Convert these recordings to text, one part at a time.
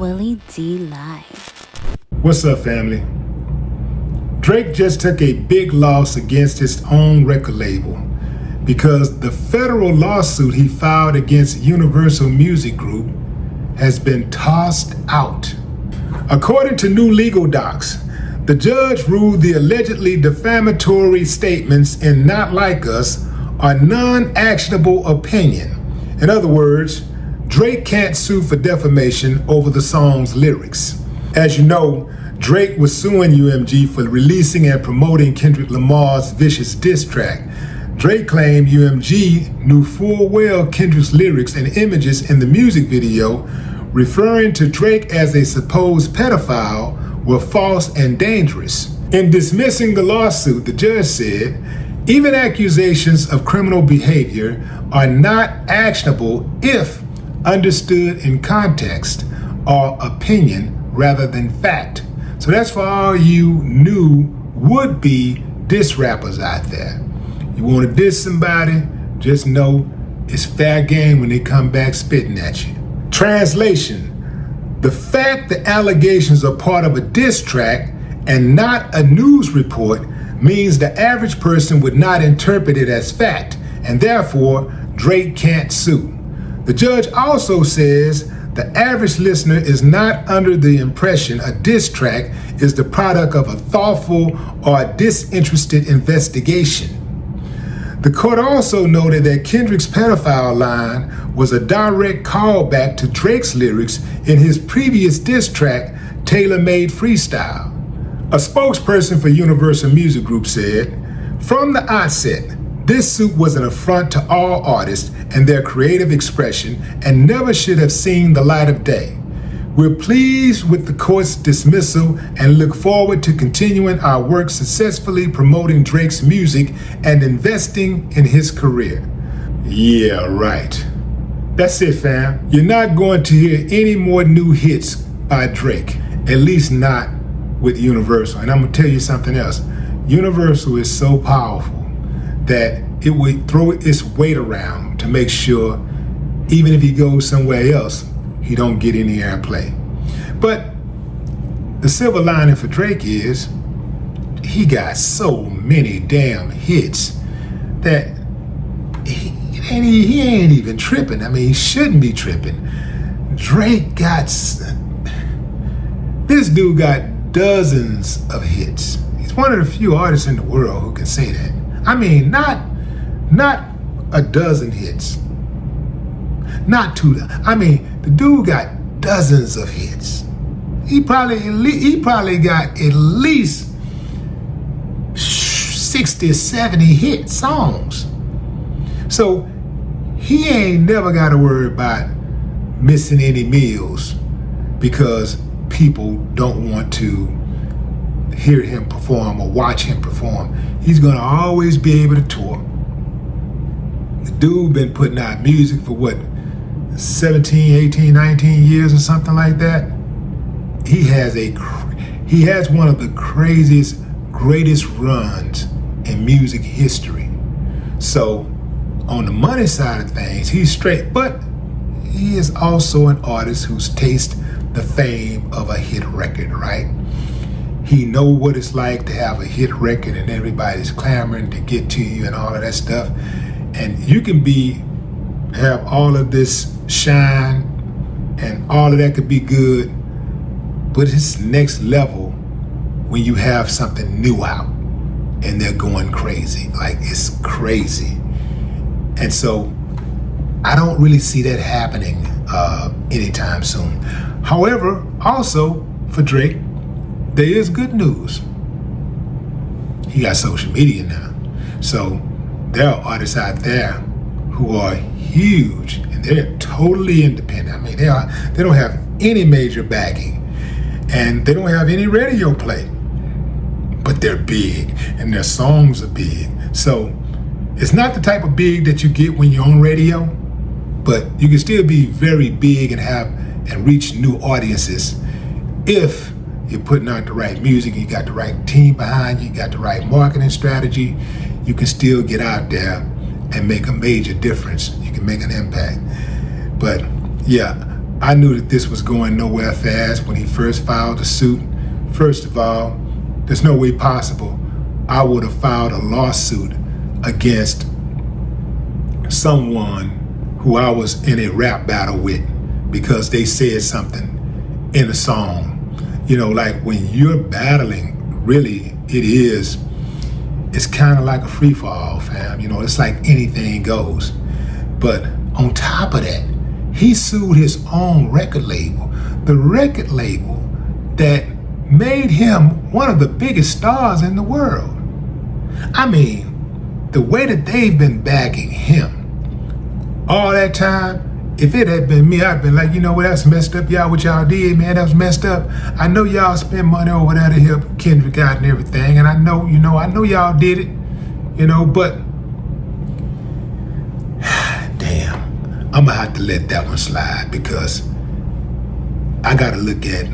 Willie D Live. What's up, family? Drake just took a big loss against his own record label because the federal lawsuit he filed against Universal Music Group has been tossed out. According to new legal docs, the judge ruled the allegedly defamatory statements in Not Like Us are non-actionable opinion. In other words, Drake can't sue for defamation over the song's lyrics. As you know, Drake was suing UMG for releasing and promoting Kendrick Lamar's Vicious diss track. Drake claimed UMG knew full well Kendrick's lyrics and images in the music video, referring to Drake as a supposed pedophile, were false and dangerous. In dismissing the lawsuit, the judge said, even accusations of criminal behavior are not actionable if understood in context or opinion rather than fact. So that's for all you new would-be diss rappers out there. You want to diss somebody, just know it's fair game when they come back spitting at you. Translation: the fact the allegations are part of a diss track and not a news report means the average person would not interpret it as fact, and therefore Drake can't sue. The judge also says the average listener is not under the impression a diss track is the product of a thoughtful or disinterested investigation. The court also noted that Kendrick's pedophile line was a direct callback to Drake's lyrics in his previous diss track, Tailor-Made Freestyle. A spokesperson for Universal Music Group said, from the outset, this suit was an affront to all artists and their creative expression and never should have seen the light of day. We're pleased with the court's dismissal and look forward to continuing our work successfully promoting Drake's music and investing in his career. Yeah, right. That's it, fam. You're not going to hear any more new hits by Drake, at least not with Universal. And I'm gonna tell you something else. Universal is so powerful that it would throw its weight around to make sure even if he goes somewhere else, he don't get any airplay. But the silver lining for Drake is he got so many damn hits that he ain't even tripping. I mean, he shouldn't be tripping. This dude got dozens of hits. He's one of the few artists in the world who can say that. I mean, not a dozen hits. Not two. I mean, the dude got dozens of hits. He probably got at least 60, 70 hit songs. So he ain't never got to worry about missing any meals because people don't want to hear him perform or watch him perform. He's gonna always be able to tour. The dude been putting out music for what, 17, 18, 19 years or something like that. He has one of the craziest, greatest runs in music history. So on the money side of things, he's straight, but he is also an artist who's tasted the fame of a hit record, right? He know what it's like to have a hit record and everybody's clamoring to get to you and all of that stuff. And you can have all of this shine and all of that could be good, but it's next level when you have something new out and they're going crazy. Like, it's crazy. And so I don't really see that happening anytime soon. However, also for Drake, there is good news. He got social media now. So there are artists out there who are huge and they're totally independent. I mean, they don't have any major backing and they don't have any radio play, but they're big and their songs are big. So it's not the type of big that you get when you're on radio, but you can still be very big and reach new audiences if you're putting out the right music, you got the right team behind you, you got the right marketing strategy, you can still get out there and make a major difference. You can make an impact. But yeah, I knew that this was going nowhere fast when he first filed the suit. First of all, there's no way possible I would have filed a lawsuit against someone who I was in a rap battle with because they said something in a song. You know, like when you're battling, really, it's kind of like a free-for-all, fam. You know, it's like anything goes. But on top of that, he sued his own record label, the record label that made him one of the biggest stars in the world. I mean, the way that they've been backing him all that time, if it had been me, I'd been like, you know what, that's messed up, y'all, what y'all did, man, that was messed up. I know y'all spent money over there to help Kendrick out and everything, and I know y'all did it, you know, but damn, I'm gonna have to let that one slide because I gotta look at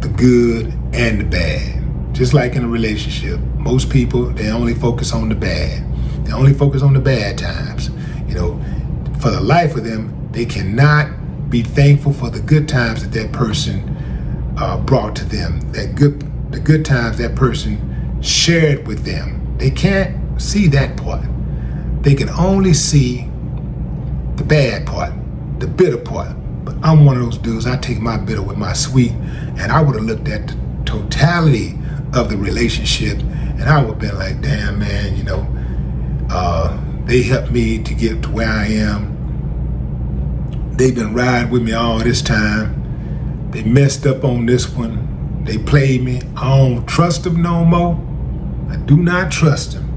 the good and the bad. Just like in a relationship, most people, they only focus on the bad. They only focus on the bad times. You know, for the life of them, they cannot be thankful for the good times that person brought to them. The good times that person shared with them. They can't see that part. They can only see the bad part, the bitter part. But I'm one of those dudes, I take my bitter with my sweet, and I would have looked at the totality of the relationship, and I would have been like, damn, man, you know, they helped me to get to where I am. They've been riding with me all this time. They messed up on this one. They played me. I don't trust them no more. I do not trust them.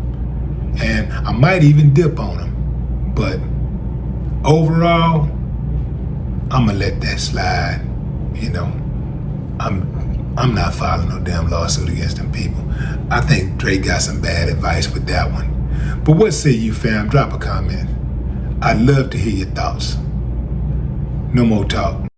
And I might even dip on them. But overall, I'm gonna let that slide. You know, I'm not filing no damn lawsuit against them people. I think Drake got some bad advice with that one. But what say you, fam? Drop a comment. I'd love to hear your thoughts. No more talk.